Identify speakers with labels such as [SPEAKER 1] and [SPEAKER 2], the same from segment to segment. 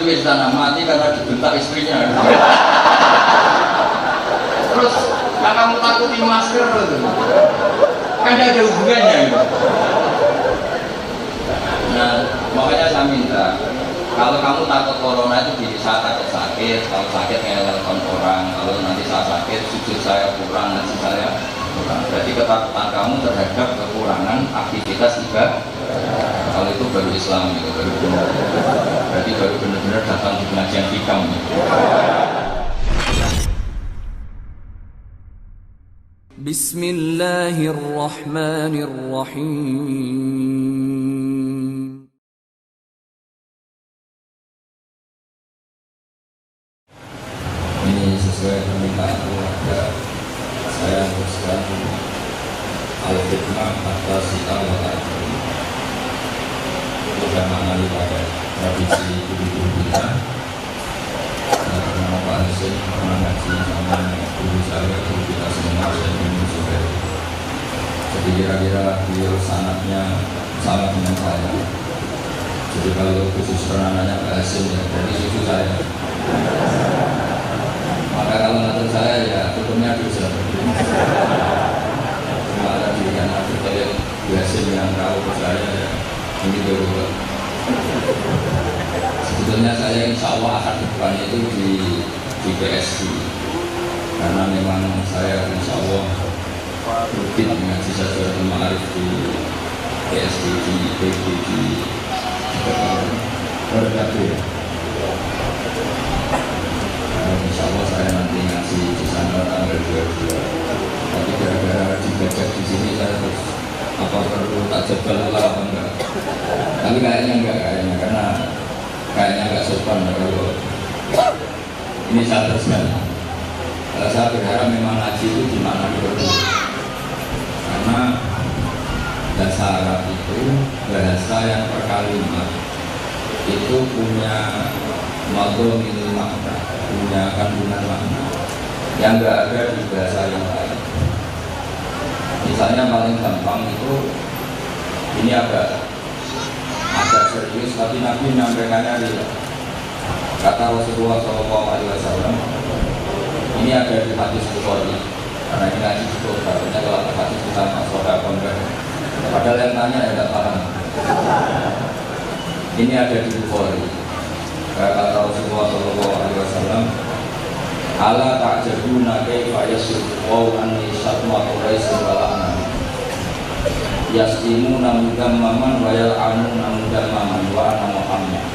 [SPEAKER 1] di sana mati karena dibentak istrinya. Terus yang kamu takuti masker itu kan tidak ada hubungannya gitu. Nah makanya saya minta kalau kamu takut corona itu diri saya takut sakit, kalau sakit ngelelkan orang, kalau nanti saya sakit sujud saya kurang, ngaji saya kurang. Berarti ketakutan kamu terhadap kekurangan aktivitas ibadah. Kalau itu baru Islam gitu, baru benar. Berarti baru benar-benar datang di pengajian hikam.
[SPEAKER 2] Bismillahirrahmanirrahim.
[SPEAKER 1] Ini sesuai permintaan keluarga saya teruskan al-hikmah atas sita wa ta'ala. Sudah mengenali pada tradisi guru-guru kita. Saya bernama Pak Hasim, pernah ngaji sama guru saya, guru kita semua, dan guru saya. Jadi kira-kira beliau sanatnya sama dengan saya. Jadi kalau khusus pernah nanya Pak Hasim, ya dari cucu saya. Maka kalau ngatur saya ya tutupnya bisa. Cuma ada di anak kita yang biasa yang tahu saya ya ini dulu. Sebetulnya saya insya Allah akan depan itu di PSD karena memang saya insya Allah rutin mengaji Sajadah Ma'arif di PSD di PG di Berkati. Insya Allah saya nanti ngaji di sana tanggal 22. Tapi gara-gara dibajak di sini saya harus apa perlu tak jadwal lah apa enggak? Tapi kayaknya enggak karena kayaknya enggak sopan kalau ini saya teruskan. Saya berharap memang ngaji itu di mana dulu. Karena bahasa Arab itu bahasa yang per kalimat itu punya madhumul makna, punya kandungan makna yang enggak ada di bahasa yang lain. Misalnya paling gampang itu ini agak serius, tapi Nabi menyampaikannya adalah kata Rasulullah SAW. Ini ada di hadis Bukhari karena ini ngaji cukup katanya kalau hadis kita masuk ke konver. Padahal yang tanya ya tidak paham. Ini ada di Bukhari. Kata Rasulullah SAW, ala ta'jabuna kaifa yasrifu anni syatma quraisin wala'na yastimuna mudammaman wa yal'anuna mudammaman wa ana Muhammad.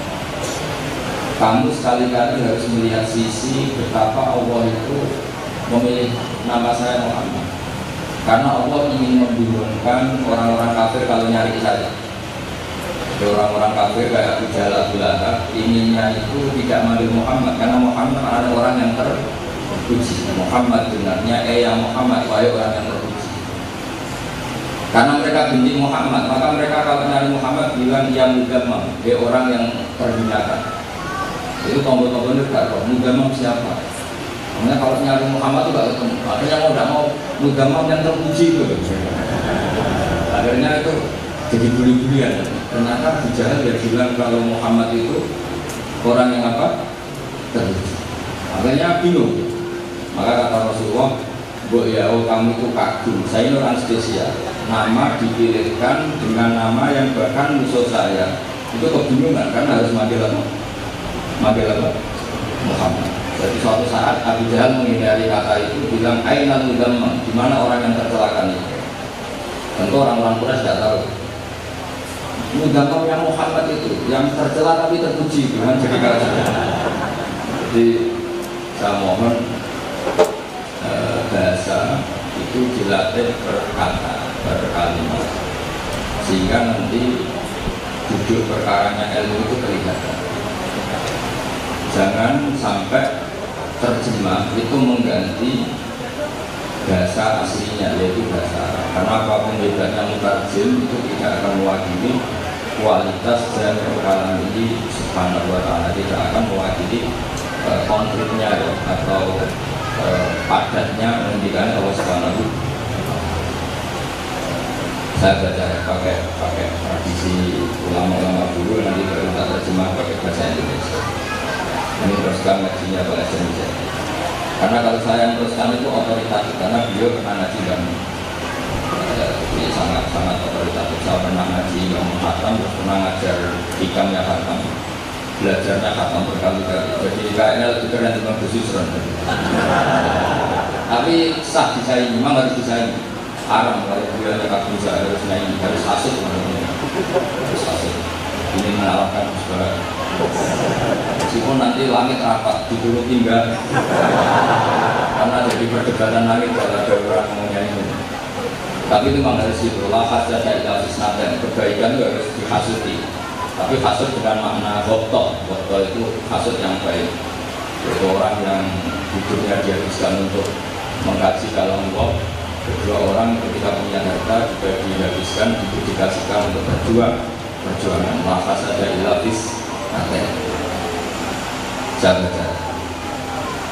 [SPEAKER 1] Kamu sekali-kali harus melihat sisi betapa Allah itu memilih nama saya Muhammad karena Allah ingin membingungkan orang-orang kafir kalau nyari saya. Orang-orang kafir kayak Abu Jahal, Abu Lahab inginnya itu tidak manggil Muhammad karena Muhammad ada orang yang terpuji. Muhammad benarnya yang Muhammad wahai orang yang terpuji. Karena mereka benci Muhammad, maka mereka kalau nyari Muhammad bilang ya mudammam, dia orang yang terhinakan. Itu tombol-tombol itu gak tahu mudammam siapa. Karena kalau nyari Muhammad itu gak ketemu. Akhirnya mau tidak mau mudammam yang terpuji itu. Akhirnya itu jadi buli-bulian. Ternyata Abu Jahal dia bilang kalau Muhammad itu orang yang apa? Terpuji. Akhirnya bingung. Maka kata Rasulullah, "Bu ya, kamu itu kagum. Saya ini orang spesial. Nama dipilihkan dengan nama yang bahkan musuh saya itu kebingungan karena harus manggil apa? Muhammad." Jadi suatu saat Abu Jahal menghindari kata itu, bilang ainal mudammam, di mana orang yang tercelakan itu? Tentu orang-orang Quraisy tidak tahu. Mudammam yang Muhammad itu, yang tercela tapi terpuji, bukan jadi kata. Jadi saya mohon bahasa itu dilatih berkata, berkalimat, sehingga nanti duduk perkaranya ilmu itu kelihatan. Jangan sampai terjemah itu mengganti bahasa aslinya, yaitu bahasa Arab. Karena apapun hebatnya mutarjim itu tidak akan mewakili kualitas dan kalam ini subhanahu wa ta'ala, tidak akan mewakili konfliknya atau padatnya menghentikan Allah subhanahu. Saya baca pakai tradisi ulama-ulama dulu, nanti baru kita terjemah pakai bahasa Indonesia. meneruskan ngajinya Pak Esen. Karena kalau saya meneruskan itu otoritatif, karena beliau pernah ngaji dan jadi sangat otoritatif. Saya pernah ngaji yang khatam, terus pernah ngajar hikam yang khatam, belajarnya khatam berkali-kali. Jadi kayaknya lebih keren dengan Gus Yusron. Tapi sah disaingi, memang harus disaingi. Haram kalau beliau nyekap bisa harus nyanyi, harus hasut namanya. Harus hasut. Ini mengalahkan Gus Barat. Meskipun nanti langit rapat, disuruh tinggal. Karena jadi perdebatan langit kalau ada orang mau nyanyi. Tapi itu memang harus itu. Lafaz saja tidak fisnaten. Kebaikan itu harus dihasuti. Tapi hasut dengan makna gopto. Gopto itu hasut yang baik. Itu orang yang hidupnya dihabiskan untuk mengkaji kalam Allah. Kedua orang ketika punya harta juga dihabiskan, didedikasikan untuk perjuangan. Lafaz saja ilafis naten. Jangan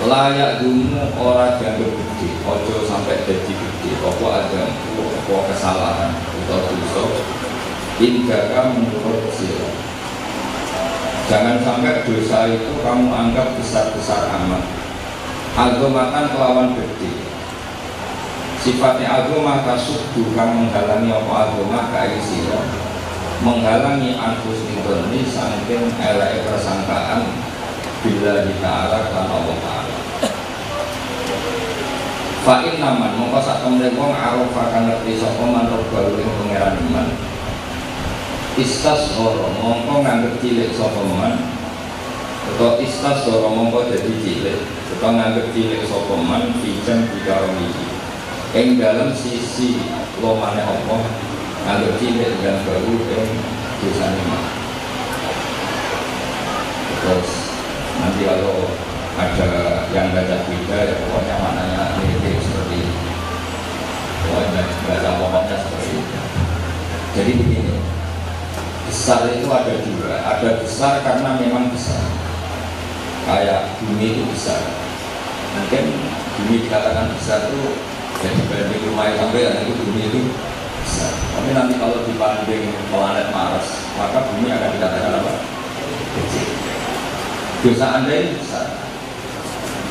[SPEAKER 1] layak dumu orang yang gede, ojo sampai jadi gede. Apa ada apa kesalahan atau dosa indahkan menurut sila. Jangan sampai dosa itu kamu anggap besar-besar amat. Agamakan kelawan gede. Sifatnya agama kasubdu kang menghalangi apa agama kai sila, menghalangi anfus intoni saking elek persangkaan bila ta'ala kan Allah Ta'ala. Fa'in naman mongko sak temne wong arofa kang ngerti sapa man robbal ing pangeran iman. Istasghara mongko nganggep cilik sapa man. Utawa istasghara mongko dadi cilik, utawa nganggep cilik sapa man fijan bikarami. Ing dalam sisi lomane Allah nganggep cilik dan baru ing dosane man. Terus nanti kalau ada yang baca beda ya pokoknya maknanya mirip seperti ini. Pokoknya baca pokoknya seperti itu. Jadi begini, besar itu ada dua. Ada besar karena memang besar. Kayak bumi itu besar. Mungkin bumi dikatakan besar itu jadi banding rumah yang sampai itu bumi itu besar. Tapi nanti kalau dibanding planet Mars, maka bumi akan dikatakan apa? Kecil. Dosa Anda ini besar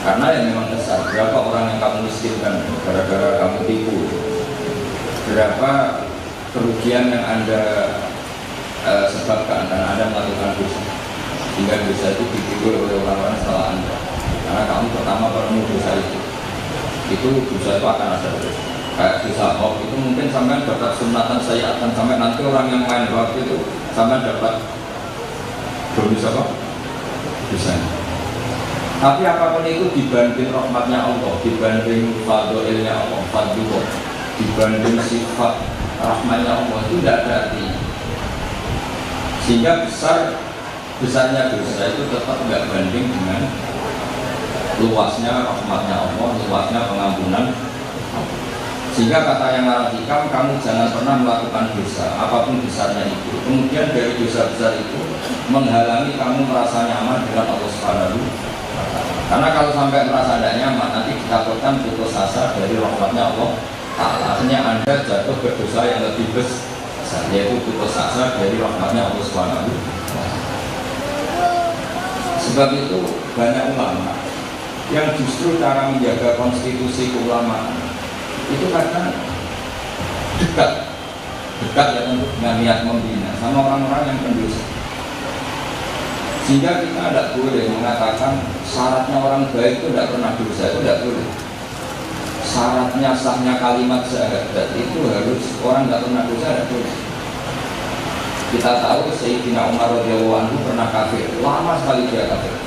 [SPEAKER 1] karena yang memang besar. Berapa orang yang kamu miskinkan gara-gara kamu tipu, berapa kerugian yang Anda sebabkan karena Anda melakukan dosa, hingga dosa itu ditipu oleh orang-orang setelah Anda. Karena kamu pertama penuh dosa itu dosa itu akan ada terus. Kayak dosa hoax itu mungkin sampai dapat sunatan saya akan sampai nanti orang yang main hoax itu sampai dapat bonus apa? Dosanya. Tapi apapun itu dibanding rahmatnya Allah, dibanding fadlilnya Allah, fadlullah, dibanding sifat rahmatnya Allah itu tidak ada artinya. Sehingga besarnya dosa itu tetap tidak banding dengan luasnya rahmatnya Allah, luasnya pengampunan. Sehingga kata yang hikam, kamu jangan pernah melakukan dosa apapun besarnya itu. Kemudian dari dosa besar itu menghalangi kamu merasa nyaman dengan Allah Subhanahu wa Ta'ala. Karena kalau sampai merasa tidak nyaman, nanti ditakutkan putus asa dari rahmatnya Allah Ta'ala. Artinya Anda jatuh ke dosa yang lebih besar, yaitu putus asa dari rahmatnya Allah Subhanahu wa Ta'ala. Sebab itu banyak ulama yang justru cara menjaga konstitusi keulamaan itu karena dekat ya untuk dengan niat membina sama orang-orang yang pendosa. Sehingga kita tidak boleh mengatakan syaratnya orang baik itu tidak pernah dosa, itu tidak boleh. Syaratnya sahnya kalimat syahadat itu harus orang tidak pernah dosa, tidak boleh. Kita tahu Sayyidina Umar radhiyallahu anhu pernah kafir, lama sekali dia kafir,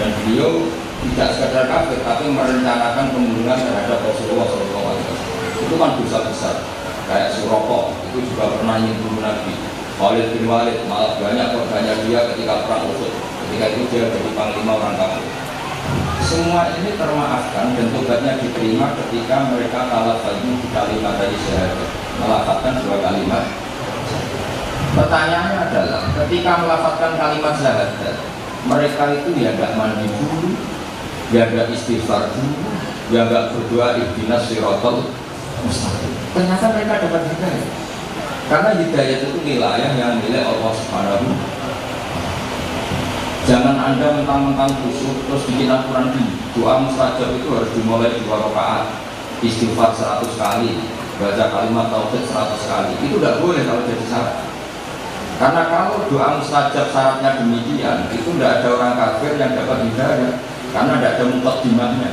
[SPEAKER 1] dan beliau tidak sekadar kafir, tapi merencanakan pembunuhan terhadap Rasulullah SAW. Itu kan dosa besar. Kayak Suroko itu juga pernah membunuh Nabi. Khalid bin Walid malah banyak korbannya dia ketika perang Uhud. Ketika itu dia jadi panglima orang kafir. Semua ini termaafkan dan tobatnya diterima ketika mereka talafalnya di kalimat dari syahadat, melafalkan dua kalimat. Pertanyaannya adalah ketika melafalkan kalimat syahadat, mereka itu ya nggak mandi dulu, ya nggak istighfar dulu, ya nggak berdoa ihdinas siratal mustaqim. Ternyata mereka dapat hidayah. Karena hidayah itu wilayah yang milik Allah Subhanahu. Jangan Anda mentang-mentang khusyuk terus bikin aturan di doa mustajab itu harus dimulai 2 rakaat, istighfar 100 kali, baca kalimat tauhid 100 kali. Itu tidak boleh kalau jadi syarat. Karena kalau doa mustajab syaratnya demikian, itu tidak ada orang kafir yang dapat hidayah, karena tidak ada muqaddimahnya.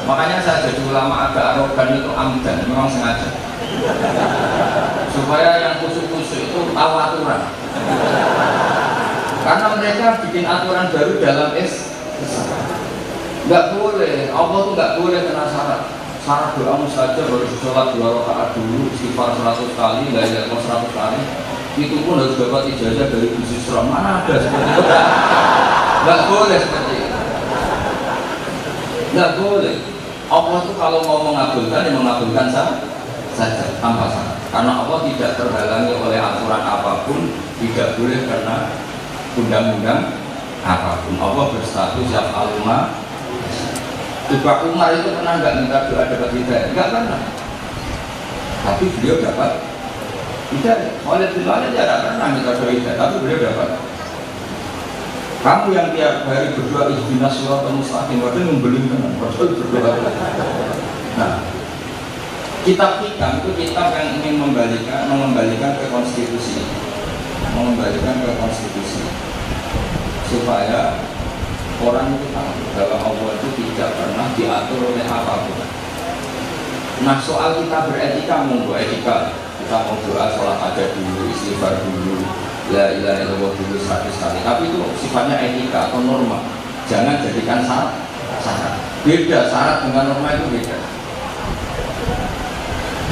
[SPEAKER 1] Makanya saya jadi ulama agak arogan itu amdan, memang sengaja supaya yang khusyuk-khusyuk itu tahu aturan. Karena mereka bikin aturan baru dalam nggak boleh, Allah tuh nggak boleh kena syarat. Syarat doa mustajab harus sholat 2 rakaat dulu, istighfar 100 kali, la ilaha illallah 100 kali. Itu pun harus dapat ijazah dari Gus Yusra. Mana ada seperti itu? Nggak boleh seperti itu. Nggak boleh. Allah tuh kalau mau mengabulkan, ya mengabulkan saja tanpa syarat. Karena Allah tidak terhalangi oleh aturan apapun, tidak boleh karena undang-undang apapun. Allah berstatus yang alumah. Coba Umar itu pernah nggak minta doa dapat hidayah? Nggak pernah. Tapi beliau dapat hidayah. Khalid bin Walid tidak pernah minta doa hidayah, tapi beliau dapat. Kamu yang tiap hari berdoa ihdinas siratal mustaqim, padahal membelingkan, padahal berdoa. Nah, kitab hikam itu kitab yang ingin mengembalikan ke konstitusi, supaya orang itu tahu bahwa Allah itu tidak pernah diatur oleh apapun. Nah, soal kita beretika, monggo etika, kita mau doa sholat aja dulu, istighfar dulu, la ilaha illallah dulu 100 kali. Tapi itu sifatnya etika atau norma. Jangan jadikan syarat. Beda syarat dengan norma itu beda.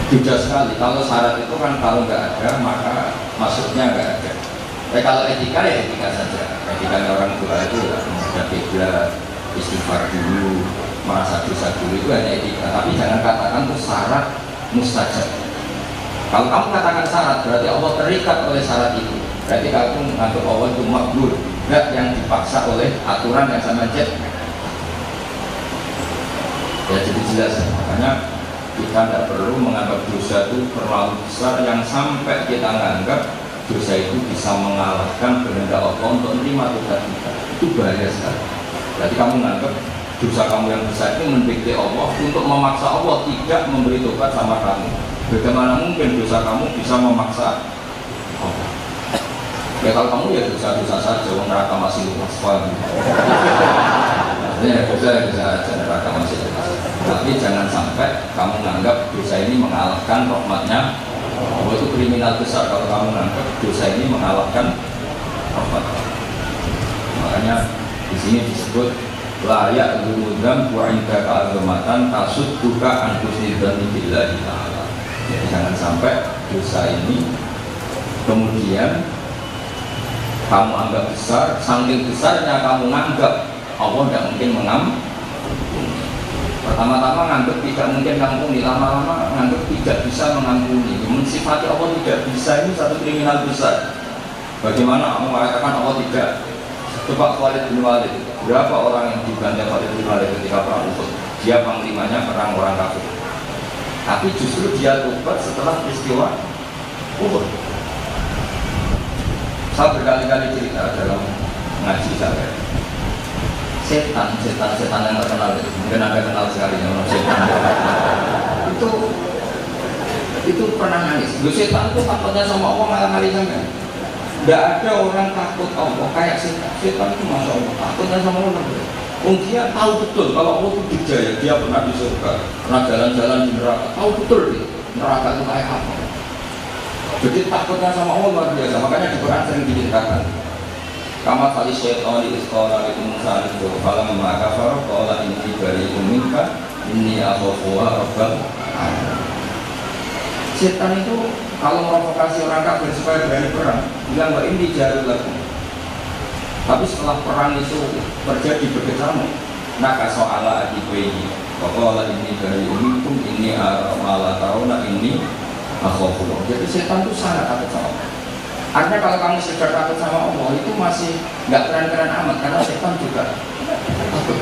[SPEAKER 1] Beda sekali. Kalau syarat itu kan kalau nggak ada maka maksudnya nggak ada. Kalau etika ya etika saja. Etika orang tua itu ada beda, istighfar dulu, merasa dosa dulu, itu hanya etika. Tapi jangan katakan itu syarat mustajab. Kalau kamu katakan syarat berarti Allah terikat oleh syarat itu. Berarti kamu menganggap Allah itu makbul, enggak yang dipaksa oleh aturan yang sama jet. Ya jadi jelas. Makanya kita tidak perlu menganggap dosa itu terlalu besar yang sampai kita menganggap dosa itu bisa mengalahkan kehendak Allah untuk menerima Tuhan kita. Itu bahaya sekali. Berarti kamu menganggap dosa kamu yang besar itu mendikte Allah untuk memaksa Allah tidak memberi tobat sama kamu. Bagaimana mungkin dosa kamu bisa memaksa Allah? Ya kalau kamu ya dosa-dosa saja, neraka masih luas. Ya dosa aja, neraka masih luas. Tapi jangan sampai kamu menganggap dosa ini mengalahkan rahmatnya. Allah itu kriminal besar kalau kamu menganggap dosa ini mengalahkan rahmat. Makanya di sini disebut layak dzunubam wa inda ka'azamatan tasudduka an husnidzanni billahi ta'ala. Jadi jangan sampai dosa ini kemudian kamu anggap besar, saking besarnya kamu menganggap Allah tidak mungkin mengampuni. Pertama-tama menganggap tidak mungkin mengampuni, lama-lama menganggap tidak bisa mengampuni. Mensifati Allah tidak bisa ini satu kriminal besar. Bagaimana kamu mengatakan Allah tidak? Coba Khalid bin Walid, berapa orang yang dibantai Khalid bin Walid ketika perang Uhud? Dia panglimanya perang orang kafir. Tapi justru dia tobat setelah peristiwa Uhud. Saya berkali-kali cerita dalam ngaji saya. Setan yang terkenal itu, mungkin Anda kenal sekali orang setan. Itu pernah nangis. Setan itu takutnya sama Allah malah nangis sampai. Tidak ada orang takut Allah kayak setan. Setan itu masya Allah takutnya sama Allah. Dia tahu betul kalau Allah itu dijaya, dia pernah di surga, pernah jalan-jalan di neraka, tahu betul dia neraka itu kayak apa. Jadi takutnya sama Allah luar biasa. Makanya di Quran sering diceritakan. Kama kali syaitan di sekolah itu Musa itu kalau memakai farok kalau ini dari umumkan ini akhafu rabbal alamin. Setan itu kalau provokasi orang kafir supaya berani perang, bilang bahwa ini jarul lagu. Tapi setelah perang itu terjadi berkecamuk, maka soala adibayi kalau ini dari umumkum ini malah tauna ini akhafu. Jadi setan itu sangat takut sama Allah. Artinya kalau kamu sekedar takut sama Allah itu masih nggak keren-keren amat karena setan juga takut.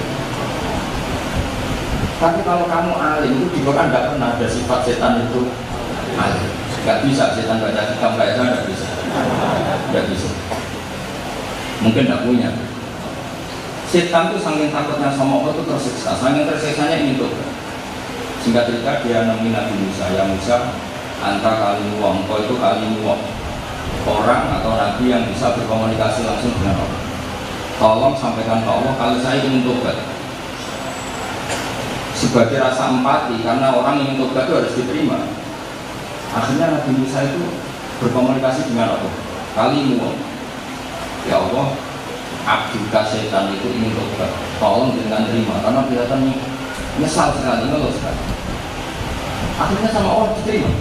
[SPEAKER 1] Tapi kalau kamu alim itu di Quran nggak pernah ada sifat setan itu alim. Nggak bisa setan baca kitab baca nggak bisa. Mungkin tidak punya. Setan itu saking takutnya sama Allah itu tersiksa, saking tersiksanya ini tuh. Singkat cerita dia nemuin Nabi Musa, ya Musa, anta kalimu engkau itu kalimu orang atau nabi yang bisa berkomunikasi langsung dengan Allah. Tolong sampaikan ke Allah kalau saya ingin tobat. Sebagai rasa empati, karena orang yang tobat itu harus diterima. Akhirnya Nabi Musa itu berkomunikasi dengan Allah. Kalimu, ya Allah, abdika setan itu ingin tobat, tolong dengan terima, karena kelihatan nyesal sekali, ngeluh sekali. Akhirnya sama Allah diterima.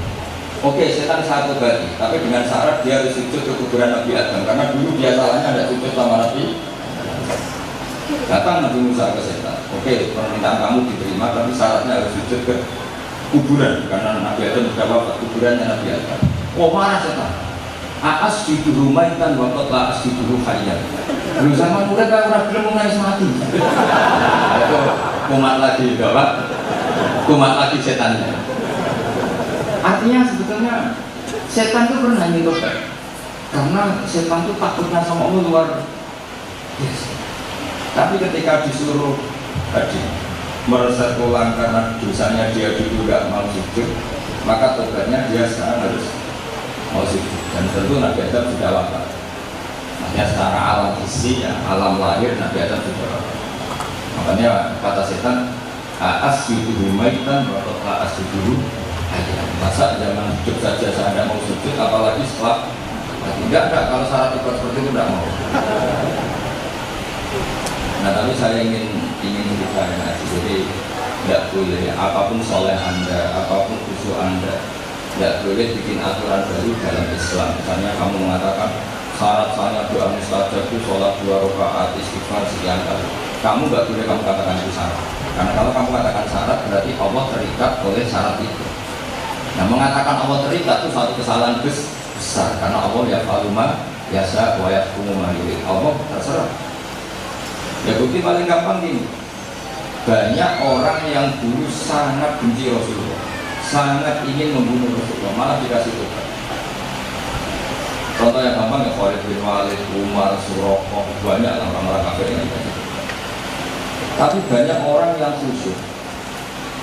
[SPEAKER 1] Oke, setan saya tobati, tapi dengan syarat dia harus sujud ke kuburan Nabi Adam, karena dulu dia salahnya ada sujud sama Nabi. Datang Nabi Musa ke setan. Oke, permintaan kamu diterima, tapi syaratnya harus sujud ke kuburan, karena Nabi Adam sudah wafat, kuburannya Nabi Adam. Oh, marah setan. Aas di rumah kan waktu lah as di dulu hayat. Lu zaman muda kan orang belum mengenai mati. Itu kumat lagi, Bapak. Kumat lagi setannya. Artinya sebetulnya setan itu pernah nyentuh, karena setan itu takutnya sama Allah luar biasa. Tapi ketika disuruh tadi meresat ulang karena dosanya dia dulu nggak mau sujud, maka tobatnya dia sekarang harus mau sujud. Dan tentu Nabi Adam sudah wafat. Makanya secara alam isi, ya, alam lahir Nabi Adam sudah wafat. Makanya kata setan, asjudu maitan wa qad asjudu hayyan. Masa zaman hidup saja saya tidak mau sujud, apalagi setelah tidak, kalau syarat ikut seperti itu tidak mau. Nah, tapi saya ingin bertanya, jadi tidak boleh apapun soleh Anda, apapun khusyuk Anda, tidak boleh bikin aturan baru dalam Islam. Misalnya kamu mengatakan syarat saya doa mustajab itu sholat 2 rakaat istighfar sekian kali. Kamu nggak boleh kamu katakan itu syarat. Karena kalau kamu katakan syarat berarti Allah terikat oleh syarat itu. Nah, mengatakan Allah terikat itu satu kesalahan besar, karena Allah ya faluma yasa wa yahkumu ma yurid. Allah terserah. Ya bukti paling gampang gini. Banyak orang yang dulu sangat benci Rasulullah, sangat ingin membunuh Rasulullah, malah dikasih tobat. Contoh yang gampang ya Khalid bin Walid, Umar, Suraqah, banyak orang-orang kafir yang itu. Tapi banyak orang yang khusyuk,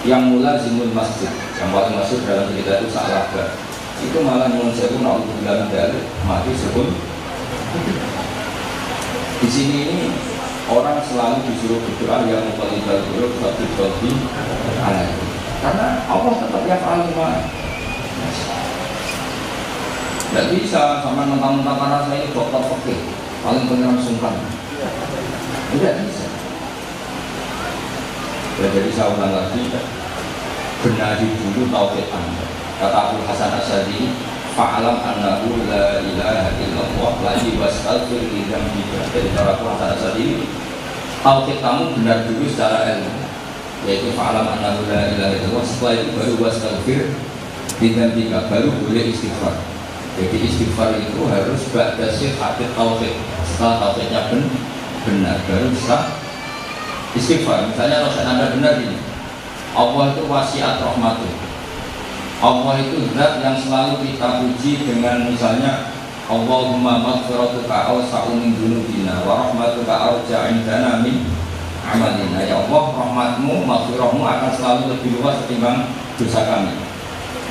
[SPEAKER 1] yang mulai zimul masjid, yang paling masuk dalam cerita itu Sa'labah, itu malah nyuwun sewu na'udzubillah dari mati sebelum. Di sini ini orang selalu disuruh berdoa yang muqallibal qulub tsabbit qalbi ala dinik. Karena Allah tetap ya fa'alima. Tidak bisa sama mentang-mentang karena saya ini dokter fikih paling benar sungkan. Tidak bisa. Ya, jadi saya ulang lagi, benahi dulu tauhid Anda. Kata Abu Hasan Asy'ari, fa'alam annahu la ilaha illallah lagi wastaghfir li dzambika. Dari cara Abu Hasan Asy'ari, tauhid kamu benar dulu secara ilmu, yaitu fa'alam annahu la ilaha illallah, setelah itu baru wastaghfir li dzambika, baru boleh istighfar. Jadi istighfar itu harus ba'da sihhatit tauhid. Setelah tauhidnya benar baru bisa istighfar. Misalnya kalau Anda benar ini, Allah itu wasiat rahmatun. Allah itu zat yang selalu kita puji dengan misalnya Allahumma maghfiratuka awsa'u min dzunubina wa rahmatuka arja 'indana min amalina. Ya Allah, rahmatmu, maghfirahmu akan selalu lebih luas ketimbang dosa kami.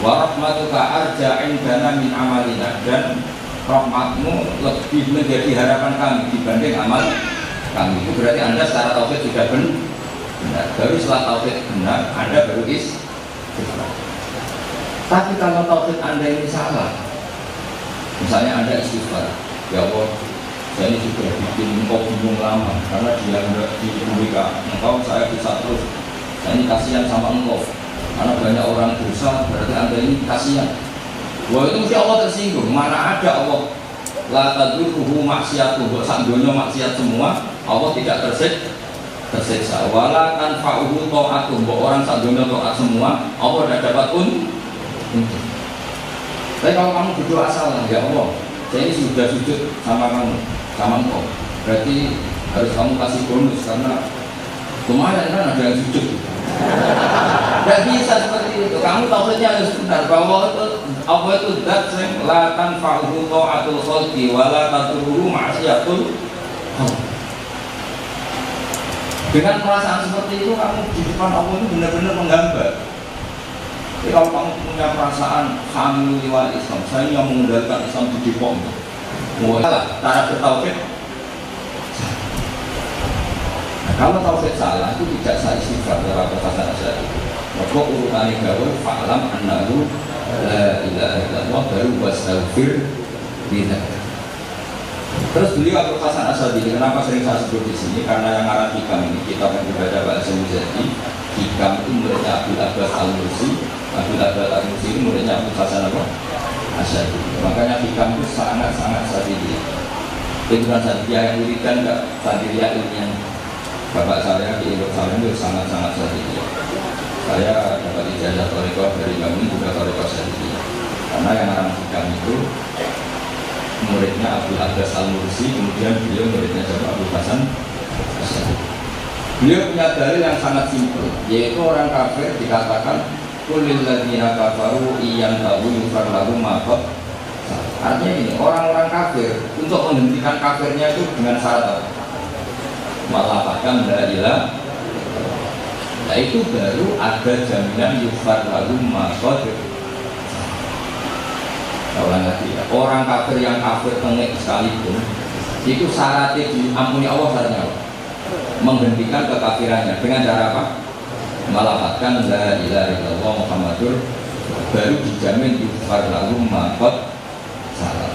[SPEAKER 1] Wa rahmatuka arja 'indana min amalina, dan rahmatmu lebih menjadi harapan kami dibanding amal kami. Itu berarti Anda secara tauhid sudah benar. Baru setelah tauhid benar, Anda baru istighfar. Tapi kalau tauhid Anda ini salah, misalnya Anda istighfar, ya Allah, saya ini sudah bikin engkau bingung lama karena dia diberikan engkau, saya bisa terus, saya ini kasihan sama engkau karena banyak orang dosa, berarti Anda ini kasihan. Wah, itu mesti Allah tersinggung. Mana ada Allah la tadruhu maksiatuhu, sak donya maksiat semua, Allah tidak tersiksa. Wala tanfa'uhu ta'atuh, orang sak donya taat semua, Allah tidak dapat Tapi kalau kamu berdoa salah, ya Allah, saya ini sudah sujud sama kamu, sama engkau, berarti harus kamu kasih bonus karena kemarin kan ada yang sujud. Tidak bisa seperti itu. Kamu tauhidnya harus benar bahwa Allah itu zat yang la tanfa'uhu ta'atul khalqi wa la tadurruhu ma'siyatul Allah. Dengan perasaan seperti itu kamu di depan Allah itu benar-benar menggambar. Jadi kalau kamu punya perasaan hamil liwal Islam, saya yang mengendalikan Islam di Depok, mau salah cara bertauhid. Nah, kalau tauhid salah itu tidak sah istighfar dalam perkataan Asy'ari. Maka urutane gawe fa'lam annahu la ilaha illallah baru wastaghfir bidzalik. Terus beliau Abul Hasan Asy'ari, kenapa sering saya sebut di sini? Karena yang arah hikam ini kita yang dibaca Pak Al-Muzani, hikam itu muridnya Abdul Abbas Al-Mursi. Abdul Abbas Al-Mursi ini muridnya Abul Hasan Asy'ari. Makanya hikam itu sangat-sangat sadili. Itu bukan sadili yang wiridan, enggak sadili ilmiah. Bapak saya di Indo Salam itu sangat-sangat sadili. Saya dapat ijazah thariqah dari kami juga thariqah sadili. Karena yang arah hikam itu muridnya Abdul Abbas Al-Mursi, kemudian beliau muridnya Abdul Hasan Asy'ari. Beliau punya dalil yang sangat simpel, yaitu orang kafir dikatakan kulil ladzina kafaru iyantahu yufar lahum ma qad. Artinya ini, orang-orang kafir untuk menghentikan kafirnya itu dengan syarat apa? Melafalkan la ilaha. Nah itu baru ada jaminan yufar lahum ma qad. Orang kafir yang kafir tengik sekalipun itu syaratnya diampuni Allah syaratnya apa? Menghentikan kekafirannya dengan cara apa? Melafalkan la ilaha illallah Muhammadur, baru dijamin yufar lahum ma qad salah.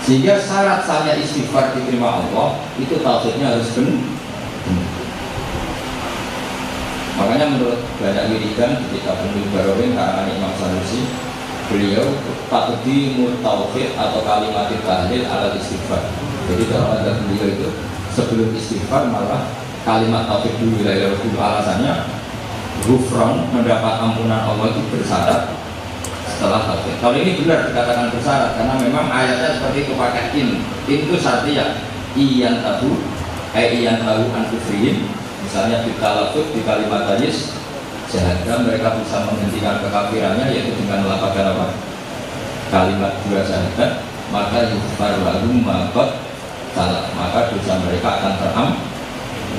[SPEAKER 1] Sehingga syarat sahnya istighfar diterima Allah itu tauhidnya harus benar. Makanya menurut banyak wiridan ketika Bendul Barawin karangan Imam Sanusi, beliau taqdimut tauhid atau kalimat tahlil ala istighfar. Jadi kalau ada beliau itu sebelum istighfar malah kalimat tauhid dulu, dulu alasannya ghufran, mendapat ampunan Allah itu bersyarat setelah tauhid. Kalau ini benar dikatakan bersyarat karena memang ayatnya seperti itu pakai in itu artinya iyan tahu an kufrihim, misalnya di talafut di kalimat tajis sehingga mereka bisa menghentikan kekafirannya yaitu dengan melafalkan apa? Kalimat dua syahadat, maka yufar lahum ma qad salah, maka dosa mereka akan terampuni.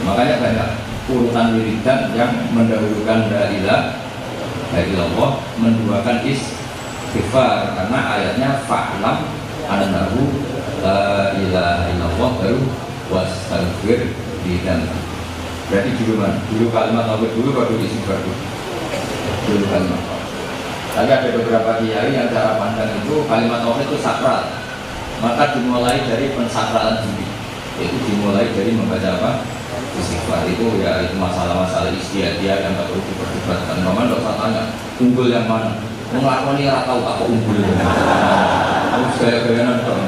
[SPEAKER 1] Makanya banyak urutan wiridan yang mendahulukan la ilaha illallah, menduakan istighfar karena ayatnya fa'lam annahu la ilaha illallah baru wastaghfir bidzalik. Berarti dulu kan, dulu kalimat tauhid dulu baru istighfar dulu kalimat. Tapi ada beberapa kiai yang cara pandang itu kalimat tauhid itu sakral, maka dimulai dari pensakralan diri, yaitu dimulai dari membaca apa? Istighfar. Itu ya itu masalah-masalah istiadat yang tak perlu diperdebatkan. Memang tidak usah tanya unggul yang mana, mengelakoni rata tahu apa unggul itu. Harus gaya-gayaan dong.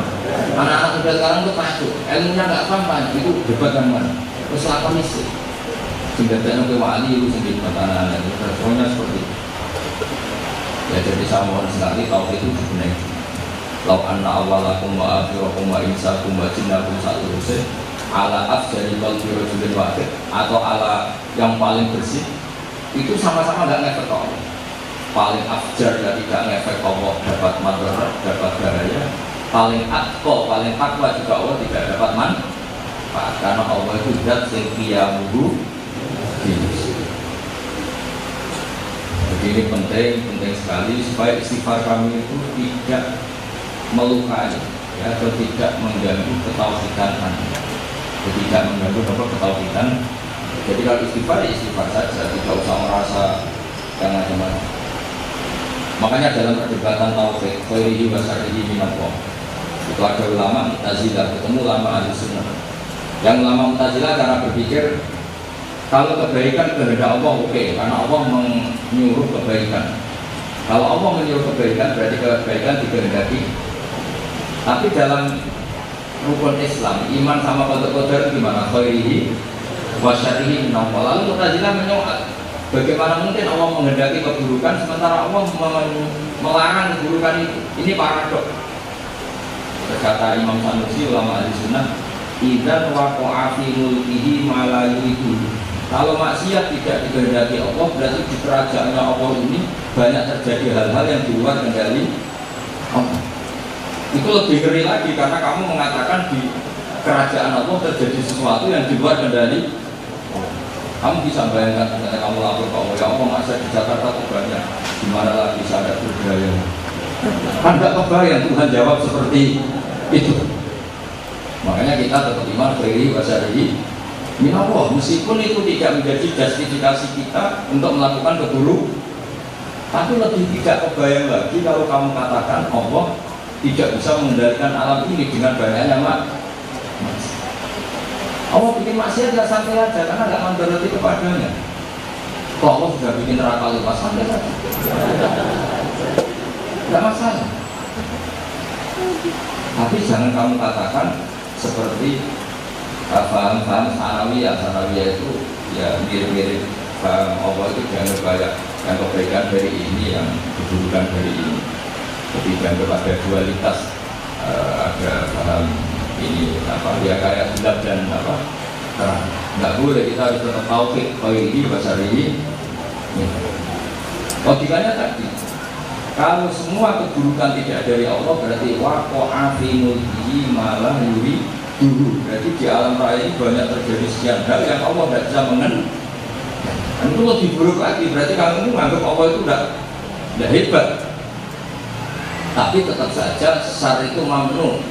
[SPEAKER 1] Anak-anak muda sekarang itu takut, ilmunya nggak paham, itu debat yang mana? Terus lakoni sih. Singkatnya ke wali itu sendiri makanan itu responnya seperti itu. Ya jadi saya mohon sekali tauhid itu dibenahi. Lau anna awalakum wa akhirakum wa insakum wa jinnakum sa'urusin ala afjari qalbi rajulin wahid, atau ala yang paling bersih itu sama-sama nggak ngefek Allah. Paling afjar ya tidak ngefek Allah, dapat madarat, dapat bahaya. Paling atqa, paling takwa juga Allah tidak dapat manfaat karena Allah itu zat sing qiyamuhu. Jadi ini penting sekali supaya istighfar kami itu tidak melukai ya, atau tidak mengganggu ketauhidan Anda. Tidak mengganggu ketauhidan. Jadi kalau istighfar ya istighfar saja, tidak usah merasa yang macam-macam. Makanya dalam perdebatan tauhid, khairihi wa syarrihi minallah, itu ada ulama Mu'tazilah ketemu ulama Ahlussunnah. Yang ulama Mu'tazilah cara berpikir kalau kebaikan kehendak Allah oke, karena Allah menyuruh kebaikan. Kalau Allah menyuruh kebaikan berarti kebaikan dikehendaki. Tapi dalam rukun Islam, iman sama qadar gimana? Khairihi wa syarrihi minallah. Lalu Mu'tazilah menyoal, bagaimana mungkin Allah menghendaki keburukan sementara Allah melarang keburukan itu? Ini paradok. Berkata Imam Sanusi ulama Ahlussunnah, idzan waqa'a fi mulkihi ma la yuridu. Kalau maksiat tidak dikehendaki Allah, berarti di kerajaannya Allah ini banyak terjadi hal-hal yang di luar kendali Allah. Itu lebih ngeri lagi karena kamu mengatakan di kerajaan Allah terjadi sesuatu yang di luar kendali. Kamu bisa bayangkan misalnya kamu lapor ke Allah, ya Allah masa di Jakarta kok banyak, gimana lagi sadar budaya? Kan nggak kebayang Tuhan jawab seperti itu. Makanya kita tetap iman khairi wa syarrihi min Allah, meskipun itu tidak menjadi justifikasi kita untuk melakukan keburukan. Tapi lebih tidak kebayang lagi kalau kamu katakan Allah tidak bisa mengendalikan alam ini dengan banyaknya Allah bikin maksiat ya santai aja karena nggak mandoroti kepadanya. Kok Allah sudah bikin neraka luas, santai saja, nggak masalah. Tapi jangan kamu katakan seperti paham-paham sanawiyah itu ya mirip-mirip paham Allah itu jangan banyak yang kebaikan dari ini, yang keburukan dari ini. Jadi jangan kepada dualitas, ada paham ini apa dia kayak gelap dan apa terang. Nggak boleh, kita harus tetap tauhid khairi wa syarrihi. Logikanya tadi, kalau semua keburukan tidak dari Allah berarti waqa'a fi mulkihi malah yuri dulu. Berarti di alam raya ini banyak terjadi sekian hal yang Allah tidak bisa mengendalikan. Dan itu lebih buruk lagi, berarti kamu menganggap Allah itu tidak hebat. Tapi tetap saja syar itu mamnu.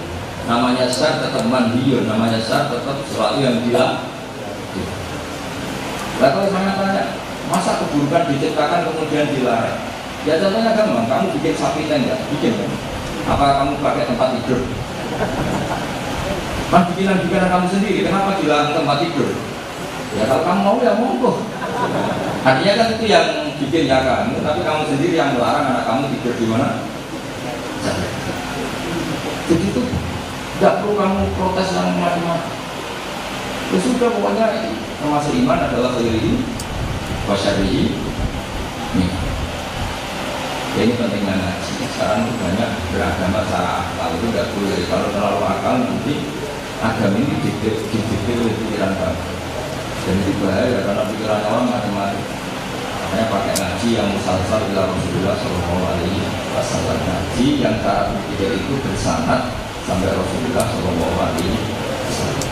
[SPEAKER 1] Namanya syar tetap manhiyun, namanya syar tetap sesuatu yang dilarang. Lalu kalau saya tanya, masa keburukan diciptakan kemudian dilarang? Ya contohnya gampang, kamu bikin sapi tenda, bikin kan? Apa kamu pakai tempat tidur? Kan bikinan kamu sendiri, kenapa dilarang tempat tidur? Ya kalau kamu mau ya monggo. Artinya kan itu yang bikin ya kamu, tapi kamu sendiri yang melarang anak kamu tidur di mana? Jadi itu tidak perlu kamu protes yang macam-macam. Ya sudah, pokoknya termasuk iman adalah khairi wa syarrihi. Ya ini pentingnya ngaji. Sekarang itu banyak beragama secara akal, itu tidak boleh. Kalau terlalu akal nanti agama ini didikte oleh pikiran kamu. Dan itu bahaya karena pikiran orang macam-macam. Makanya pakai ngaji yang musalsal ila Rasulullah Shallallahu Alaihi Wasallam. Ngaji yang cara berpikir itu bersanad sampai Rasulullah Shallallahu Alaihi Wasallam.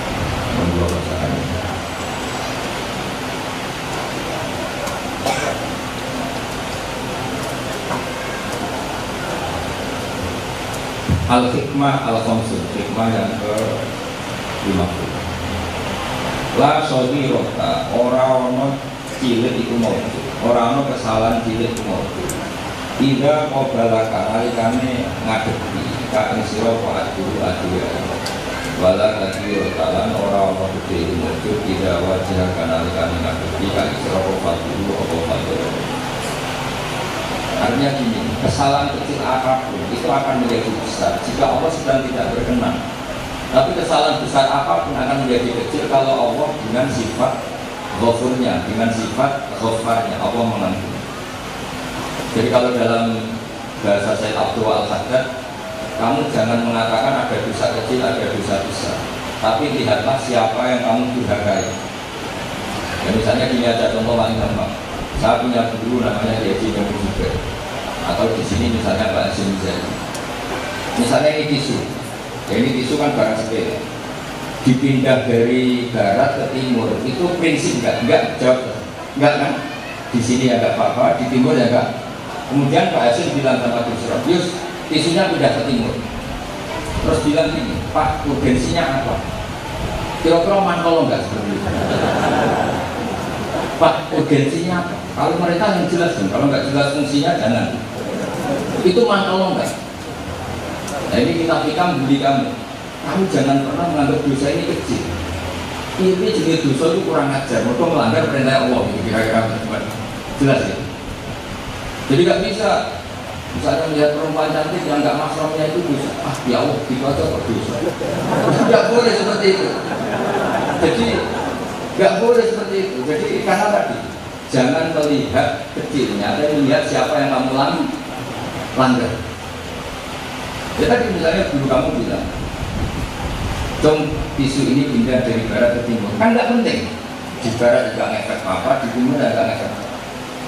[SPEAKER 1] Membawa bacaan. Al-hikmah al-khamsul, hikmah yang ke-50. La sodhirota, orang cilik itu mau, orang kesalahan cilik itu mau. Tidak mau balakan, alikane ngadepi, kain siro adu ya. Wala lagi rotalan orang gede itu mau, tidak wajah kan alikane ngadepi, kain siro adu. Artinya gini, kesalahan kecil apapun itu akan menjadi besar jika Allah sedang tidak berkenan. Tapi kesalahan besar apapun akan menjadi kecil kalau Allah dengan sifat ghafurnya, dengan sifat ghafarnya, Allah mengampuni. Jadi kalau dalam bahasa Syekh Abdul Al-Haddad, kamu jangan mengatakan ada dosa kecil, ada dosa besar, tapi lihatlah siapa yang kamu durhakai. Ya, misalnya gini aja contoh paling gampang. Saya punya guru namanya Haji Nabi Zubair, atau di sini misalnya Pak Hasim Zaini. Misalnya ini tisu, ya ini tisu kan barang sepele. Dipindah dari barat ke timur, itu prinsip enggak jawab, enggak kan? Di sini ya enggak apa-apa, di timur ya enggak. Kemudian Pak Hasim bilang sama Gus Robius, tisunya pindah ke timur. Terus bilang gini, Pak, urgensinya apa? Kira-kira mantol enggak seperti itu? Pak, urgensinya apa? Kalau mereka yang jelas kan, kalau nggak jelas fungsinya jangan. Itu mantau enggak? Nah ini kita beli kamu. Kamu jangan pernah menganggap dosa ini kecil. Ini jenis dosa itu kurang ajar. Mereka melanggar perintah Allah. Kira-kira jelas ya. Jadi nggak bisa. Misalnya melihat perempuan cantik yang nggak mahramnya itu dosa. Ah ya Allah, itu aja kok dosa. Tidak boleh seperti itu. Jadi nggak boleh seperti itu. Jadi karena tadi jangan melihat kecilnya, tapi melihat siapa yang kamu langgar. Ya tadi misalnya guru kamu bilang, "Dong, tisu ini pindah dari barat ke timur." Kan nggak penting. Di barat juga ngefek apa, di timur juga ngefek.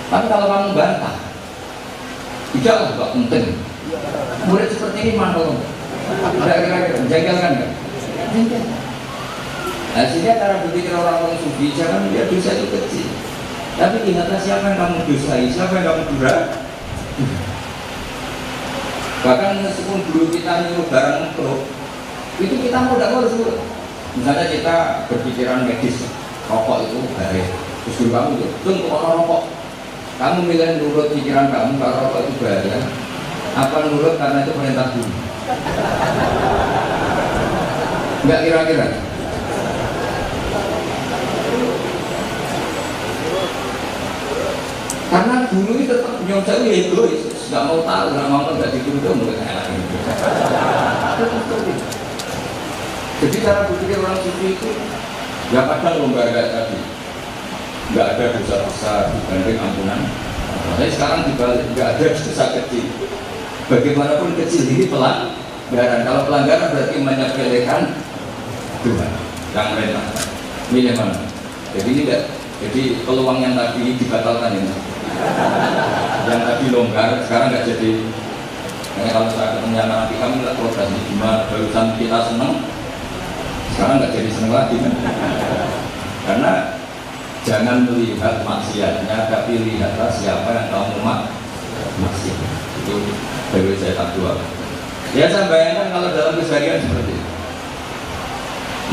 [SPEAKER 1] Tapi kalau kamu bantah, tidaklah nggak penting. Murid seperti ini mantul. Kira-kira jengkel kan nggak? Jengkel. Nah, sehingga cara berpikir orang-orang sufi, jangan melihat dosa itu kecil, tapi lihatlah siapa yang kamu dosai, siapa yang kamu durhaka. Bahkan meskipun dulu kita nyuruh barang untuk itu kita mau tidak mau harus nurut. Misalnya kita berpikiran medis, rokok itu bahaya, terus dulu kamu itu untuk orang rokok, kamu milih nurut pikiran kamu kalau rokok itu bahaya, apa nurut karena itu perintah dulu? Enggak kira-kira? Karena dulu itu tetap nyonjol egois, nggak mau tahu, nggak mau nggak dituduh, mungkin enak gitu. Jadi cara berpikir orang sufi itu, ya kadang lomba kayak tadi, nggak ada dosa besar dibanding ampunan. Tapi sekarang dibalik, nggak ada dosa kecil. Bagaimanapun kecil ini pelanggaran. Kalau pelanggaran berarti menyepelekan Tuhan yang merintahkan. Milih mana? Jadi ini tidak. Jadi peluang yang tadi dibatalkan ini. Yang tadi longgar, sekarang nggak jadi. Kalau saya ketemu nanti kami lihat progresnya gimana, barusan kita senang, sekarang nggak jadi senang lagi kan? Karena jangan melihat maksiatnya, tapi lihatlah siapa yang kamu maksiat. Itu dari saya tak dua. Ya saya bayangkan kalau dalam keseharian seperti itu.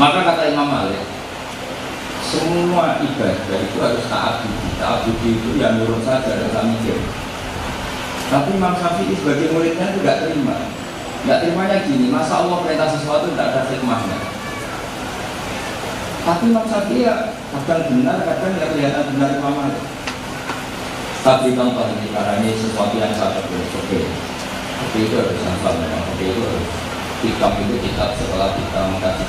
[SPEAKER 1] Maka kata Imam Malik, semua ibadah itu harus ta'abudi. Ta'abudi itu yang nurut saja, ada mikir. Tapi Imam Syafi'i sebagai muridnya itu tidak terima. Tidak terimanya gini, masa Allah perintah sesuatu tidak ada hikmahnya. Tapi Imam Syafi'i ya kadang benar, kadang tidak kelihatan benar Imam Malik. Tapi contoh ini, karena ini sesuatu yang sangat oke. Oke itu harus hafal memang, oke itu harus kitab itu kitab setelah kita mengkaji.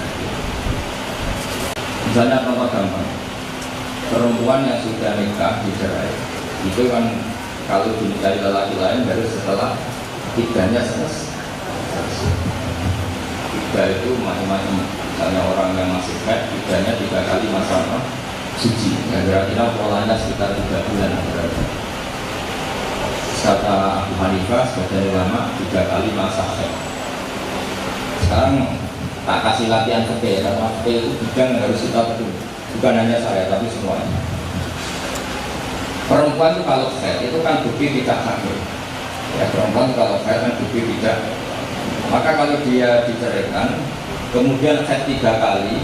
[SPEAKER 1] Misalnya contoh gampang, perempuan yang sudah nikah dicerai, itu kan kalau dinikahi lelaki lain baru setelah iddahnya selesai. Iddah itu macam-macam. Misalnya orang yang masih haid, iddahnya 3 kali masa suci. Yang kira-kira polanya sekitar 3 bulan. Kata Abu Hanifah sebagai ulama 3 kali masa haid. Sekarang tak kasih latihan fikih, karena fikih itu bidang yang harus kita betul. Bukan hanya saya, tapi semuanya. Perempuan itu kalau haid itu kan bukti tidak hamil. Ya, perempuan kalau haid kan bukti tidak. Maka kalau dia diceraikan, kemudian haid 3 kali,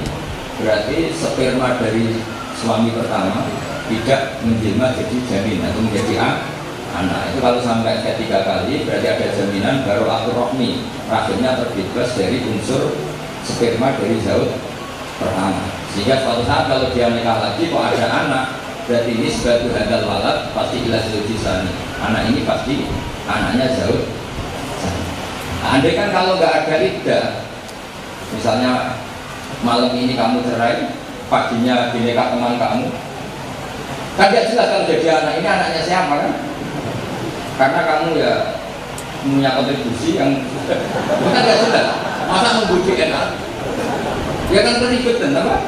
[SPEAKER 1] berarti sperma dari suami pertama tidak menjelma jadi janin atau menjadi anak. Itu kalau sampai haid 3 kali, berarti ada jaminan baru akhir rohmi, rahimnya terbebas dari unsur sperma dari zaud pertama. Sehingga suatu saat kalau dia nikah lagi kok ada anak, berarti ini sebagai hadal walad pasti jelas lujisani. Anak ini pasti anaknya zaud. Nah, andai kan kalau nggak ada iddah, misalnya malam ini kamu cerai, paginya dinikah teman kamu, kan tidak jelas kalau jadi anak ini anaknya siapa kan? Karena kamu ya punya kontribusi yang bukan tidak jelas. Masa membujuk enak? Ya kan ribet dan apa?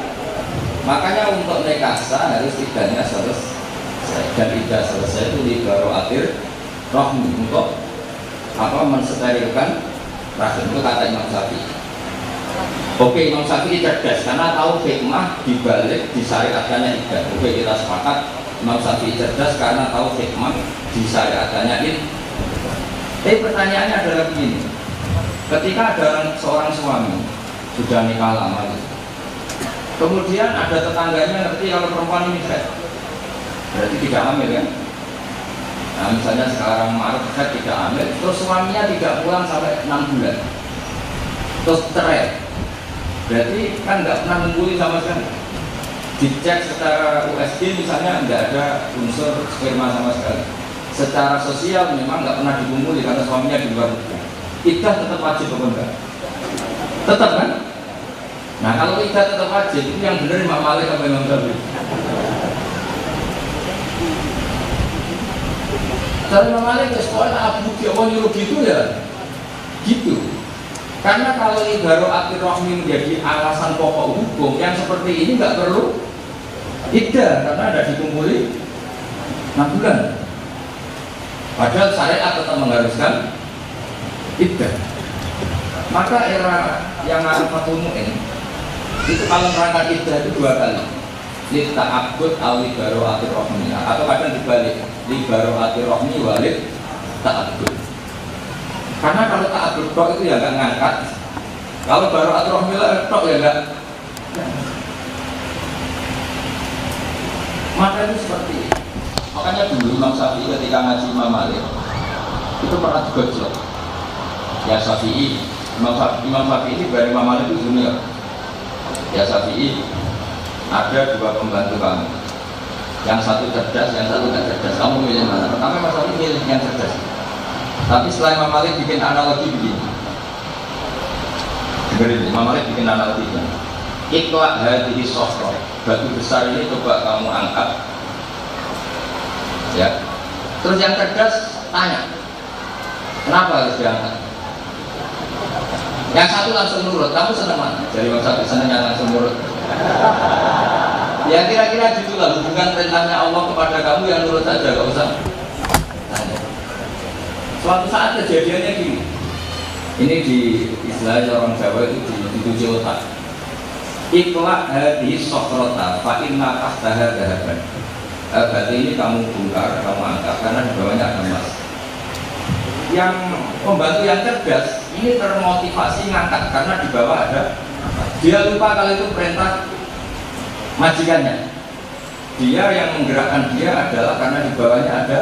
[SPEAKER 1] Makanya untuk nekasa harus iddahnya selesai, dan iddah selesai itu dibaru akhir rohmi untuk apa mensterilkan rahim. Itu kata Imam Syafi'i. Oke, Imam Syafi'i cerdas karena tahu hikmah dibalik disyariatkannya iddah. Oke, kita sepakat Imam Syafi'i cerdas karena tahu hikmah disyariatkannya iddah. Tapi pertanyaannya adalah begini. Ketika ada seorang suami sudah nikah lama, kemudian ada tetangganya ngerti kalau perempuan ini haid, berarti tidak hamil kan? Nah misalnya sekarang Maret haid tidak hamil, terus suaminya tidak pulang sampai 6 bulan, terus cerai, berarti kan nggak pernah mengguli sama sekali. Dicek secara USG misalnya nggak ada unsur sperma sama sekali. Secara sosial memang nggak pernah dikumpuli karena suaminya di luar negeri. Iddah tetap wajib atau enggak? Tetap kan? Nah kalau iddah tetap wajib, itu yang benar Imam Malik atau Imam Syafi'i? Cara Imam Malik ya sekolah Abu Diawon nyuruh gitu ya? Gitu. Karena kalau ibarat akhir rohmi menjadi alasan pokok hukum, yang seperti ini nggak perlu iddah karena ada dikumpuli 6 bulan. Padahal syariat tetap mengharuskan iddah. Maka era yang Fathul Mu'in Itu kalau merangkak iddah itu 2 kali. Li ta'abbud aw li baro'atir rohmi, atau kadang dibalik, li baro'atir rohmi walid ta'abbud. Karena kalau ta'abbud tok itu ya nggak ngangkat, kalau baro'atir rohmi tok ya nggak. Maka itu seperti ini. Makanya dulu Imam Syafi'i ketika ngaji Imam Malik itu pernah digojlok. Ya Syafi'i, Imam Syafi'i ini dari Imam Malik itu junior. Ya Syafi'i, ada 2 pembantu kamu, yang satu cerdas, yang satu tidak cerdas. Kamu milih mana? Pertama Imam Syafi'i milih yang cerdas. Tapi setelah Imam Malik bikin analogi begini. Dengerin, Imam Malik bikin analogi begini. Ikhlas hadihi sofro, batu besar ini coba kamu angkat. Ya. Terus yang cerdas tanya, kenapa harus diangkat? Yang satu langsung nurut, kamu senang mana? Jadi Imam Syafi'i senangnya langsung nurut. Ya kira-kira gitulah hubungan perintahnya Allah kepada kamu yang nurut saja, gak usah tanya. Suatu saat kejadiannya gini. Ini di istilah orang Jawa itu dicuci otak. Ikhlas hadi sokrata fa inna tahtaha dahaban. Berarti ini kamu bongkar, kamu angkat karena di bawahnya ada emas. Yang pembantu yang cerdas ini termotivasi ngangkat karena di bawah ada. Dia lupa kalau itu perintah majikannya. Dia yang menggerakkan dia adalah karena di bawahnya ada.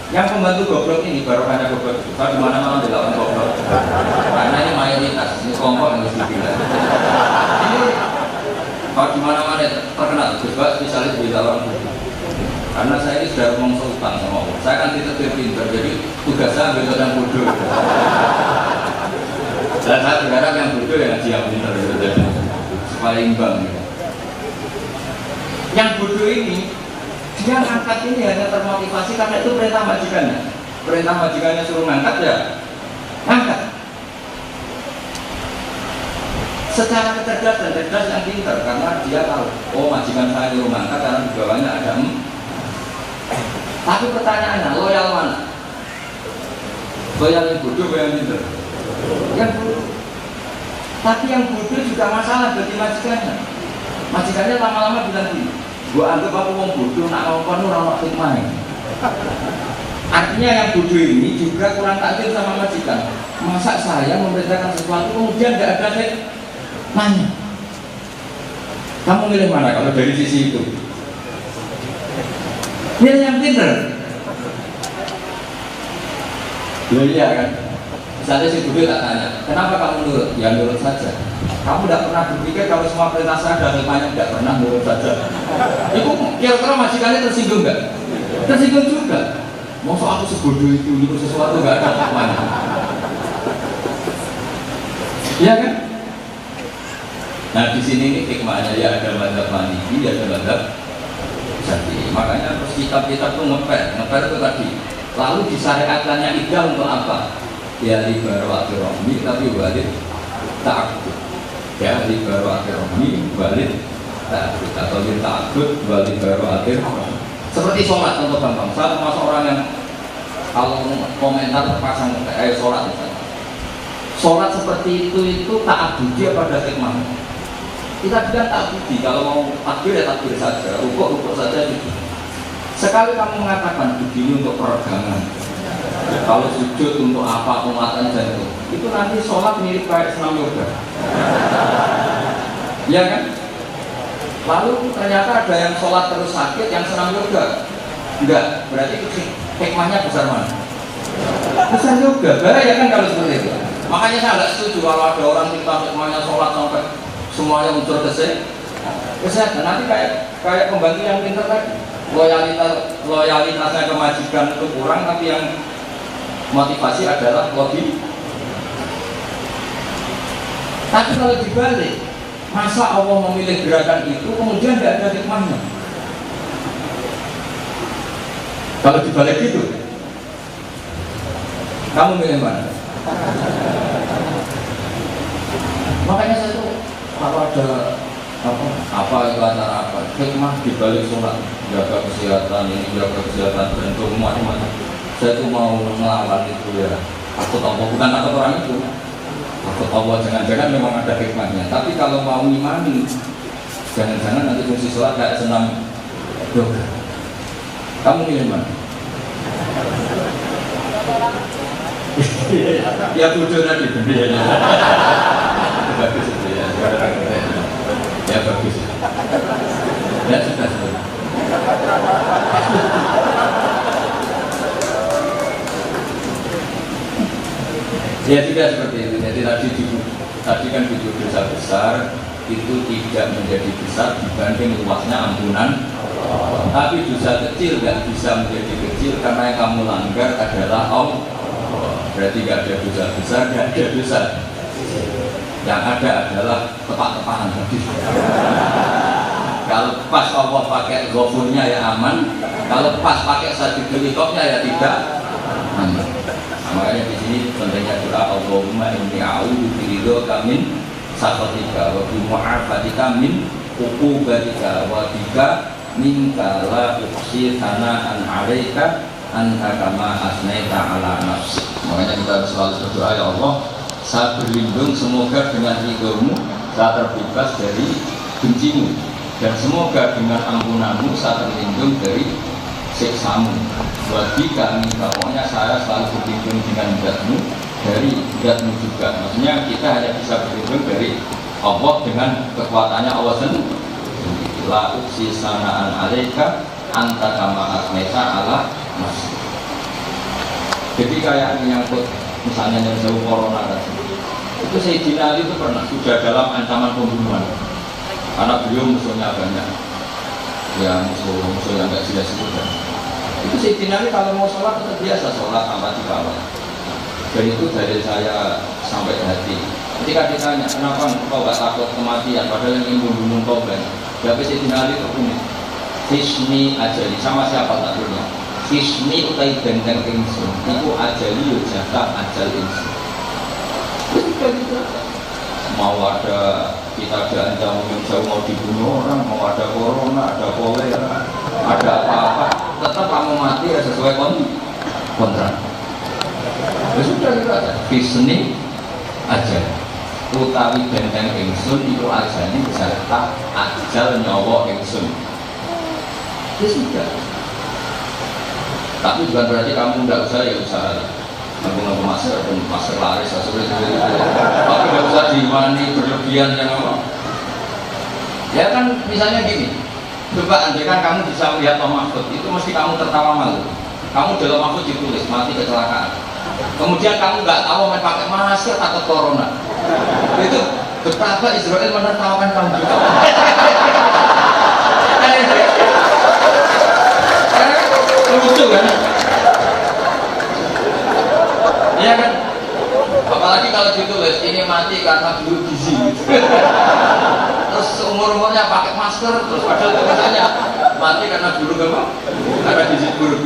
[SPEAKER 1] Yang pembantu goblok ini baru hanya goblok. Di mana-mana dilawan goblok. Karena ini mayoritas, ini kelompok yang harus dibilang. Ini kalau di mana-mana terkenal, coba spesialis di dalam. Karena saya ini sudah konsultan sama Allah. Saya kan tidak pintar, jadi tugas saya ambil yang bodoh. Dan saya berharap yang bodoh yang ngaji yang pintar, jadi supaya imbang. Yang bodoh ini, dia ngangkat ini hanya termotivasi karena itu perintah majikannya. Perintah majikannya suruh ngangkat ya, ngangkat. Secara kecerdasan, cerdas yang pintar karena dia tahu, oh majikan saya suruh ngangkat karena di bawahnya ada Tapi pertanyaannya, loyal mana? Loyal yang bodoh, yang pintar? Yang bodoh. Tapi yang bodoh juga masalah bagi majikannya. Majikannya lama-lama bilang gini, gua anggap aku wong bodoh, nak ngomong orang hikmah. Artinya yang bodoh ini juga kurang takdir sama majikan. Masa saya memerintahkan sesuatu kemudian tidak ada hikmahnya? Kamu milih mana kalau dari sisi itu? Milih yang pintar. Ya iya kan. Misalnya si bodoh tak tanya, kenapa kamu nurut? Ya nurut saja. Kamu tidak pernah berpikir kalau semua perintah saya ada hikmahnya, tidak pernah nurut saja. Itu kira-kira majikannya tersinggung nggak? Tersinggung juga. Masa aku sebodoh itu nurut sesuatu nggak ada hikmahnya? Iya kan? Nah di sini ini hikmahnya ya ada mazhab Maliki, ya ada mazhab Syafi'i. Makanya terus kitab-kitab itu ngeper itu tadi. Lalu disyariatkannya iddah untuk apa? Ya libaru akhir rohmi tapi walid ta'abbud. Ya libaru akhir rohmi walid ta'abbud atau ta'abbud walid baru akhir. Seperti sholat contoh gampang. Saya termasuk orang yang kalau komentar terpasang sholat misalnya. Sholat seperti itu ta'abbudi pada hikmah. Kita bilang ta'abbudi, kalau mau takbir ya takbir saja, rukuk saja gitu. Sekali kamu mengatakan begini untuk peregangan, kalau sujud untuk apa, penguatan jantung, itu nanti sholat mirip kayak senam yoga. Iya kan? Lalu ternyata ada yang sholat terus sakit, yang senam yoga. Enggak, berarti hikmahnya besar mana? Besar yoga, bahaya kan kalau seperti itu. Makanya saya nggak setuju kalau ada orang minta hikmahnya sholat sampai semuanya unsur kesehatan. Nanti kayak pembantu yang pintar tadi, loyalitasnya ke majikan itu kurang, tapi yang motivasi adalah lobby. Tapi kalau dibalik, masa Allah memilih gerakan itu kemudian tidak ada hikmahnya? Kalau dibalik gitu, kamu milih mana? Makanya saya tuh kalau ada apa itu acara apa hikmah dibalik sholat, jaga kesehatan ini, jaga kesehatan jantung macam-macam. Saya tuh mau melawan itu ya, takut apa bukan takut orang itu, takut Allah, jangan-jangan memang ada hikmahnya. Tapi kalau mau imani, jangan-jangan nanti fungsi sholat kayak senam yoga. Kamu milih mana? Ya tujuh tadi ya. Bagus itu ya. Ya bagus. Ya sudah. Ya tidak seperti itu. Jadi tadi kan tujuh dosa besar itu tidak menjadi besar dibanding luasnya ampunan. Tapi dosa kecil nggak bisa menjadi kecil karena yang kamu langgar adalah Allah. Berarti nggak ada dosa besar, nggak ada dosa. Yang ada adalah tepat-tepatan tadi. Kalau pas Allah pakai ghafurnya ya aman, kalau pas pakai sadidul iqabnya ya tidak aman. Makanya di sini pentingnya doa Allahumma inni a'udzu biridhoka min sakhatika wa bi mu'afatika min uqubatika wa bika minka la uhsi thana'an 'alaika anta kama asnaita 'ala nafsi. Makanya kita selalu berdoa, ya Allah, saya berlindung semoga dengan ridhomu saya terbebas dari bencimu, dan semoga dengan ampunanmu saya terlindung dari siksamu. Wadi kami, pokoknya saya selalu berlindung dengan zatmu dari zatmu juga. Maksudnya kita hanya bisa berlindung dari Allah dengan kekuatannya Allah sendiri. La uksi sana'an alaika anta kama asmaita ala nafsi. Jadi kayak menyangkut misalnya yang jauh corona tadi, itu Sayyidina Ali itu pernah sudah dalam ancaman pembunuhan karena beliau musuhnya banyak, ya musuh yang nggak jelas itu kan. Itu Sayyidina Ali kalau mau sholat tetap biasa sholat tanpa dikawal. Dan itu dari saya sampai hati. Ketika ditanya kenapa kau gak takut kematian padahal yang ingin membunuh kau banyak, tapi Sayyidina Ali itu punya Hisni ajali, sama siapa takutnya? Hisni utai benteng ingsun, itu ajali yujata ajal ingsun. Mau ada kita diancam jauh mau dibunuh orang, mau ada corona, ada kolera, ada apa-apa, tetap kamu mati ya sesuai kontrak. Ya sudah gitu aja. Hisni ajal utawi benteng ingsun itu ajali yujata ajal nyawa ingsun. Ya sudah. Tapi bukan berarti kamu tidak usah ya usaha ngaku-ngaku masker dan masker laris tapi tidak usah dimani berlebihan yang apa. Ya kan misalnya gini, coba andaikan kamu bisa melihat Lauh Mahfuz, itu mesti kamu tertawa malu. Kamu di Lauh Mahfuz ditulis mati kecelakaan, kemudian kamu nggak tahu main pakai masker atau corona, itu betapa Israel menertawakan kamu juga. Lucu kan? Iya kan? Apalagi kalau ditulis ini mati karena bulu gizi. Terus umur-umurnya pakai masker, terus padahal tulisannya mati karena bulu apa? Karena gizi buruk.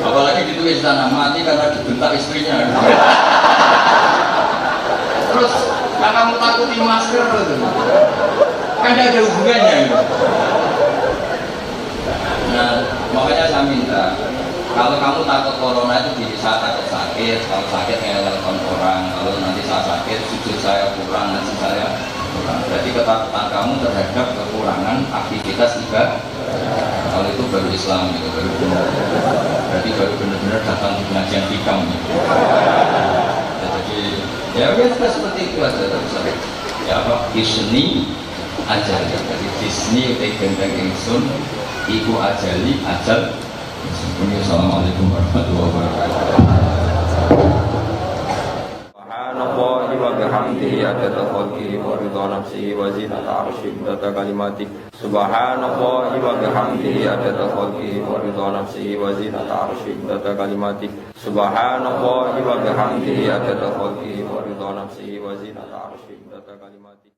[SPEAKER 1] Apalagi ditulis sana mati karena dibentak istrinya. Terus yang kamu takuti masker itu kan tidak ada hubungannya gitu. Nah, makanya saya minta, kalau kamu takut corona itu diri saya takut sakit, kalau sakit telepon orang, kalau nanti saya sakit, sujud saya kurang, nanti saya kurang. Berarti ketakutan kamu terhadap kekurangan aktivitas ibadah. Kalau itu baru Islam gitu, baru benar. Berarti baru benar-benar datang di pengajian hikam gitu. Ya, jadi, ya biasa seperti itu aja terus. Ya apa? Disney aja ya. Jadi Disney udah genteng ingsun. Iku ajali ajal. Assalamualaikum warahmatullahi wabarakatuh. Subhanallahi wa bihamdihi adada khalqihi wa ridha nafsihi wa zinata arsyihi wa kalimatihi. Subhanallahi wa bihamdihi adada khalqihi wa ridha nafsihi wa zinata arsyihi wa kalimatihi. Subhanallahi wa bihamdihi adada khalqihi wa ridha nafsihi wa zinata arsyihi wa kalimatihi.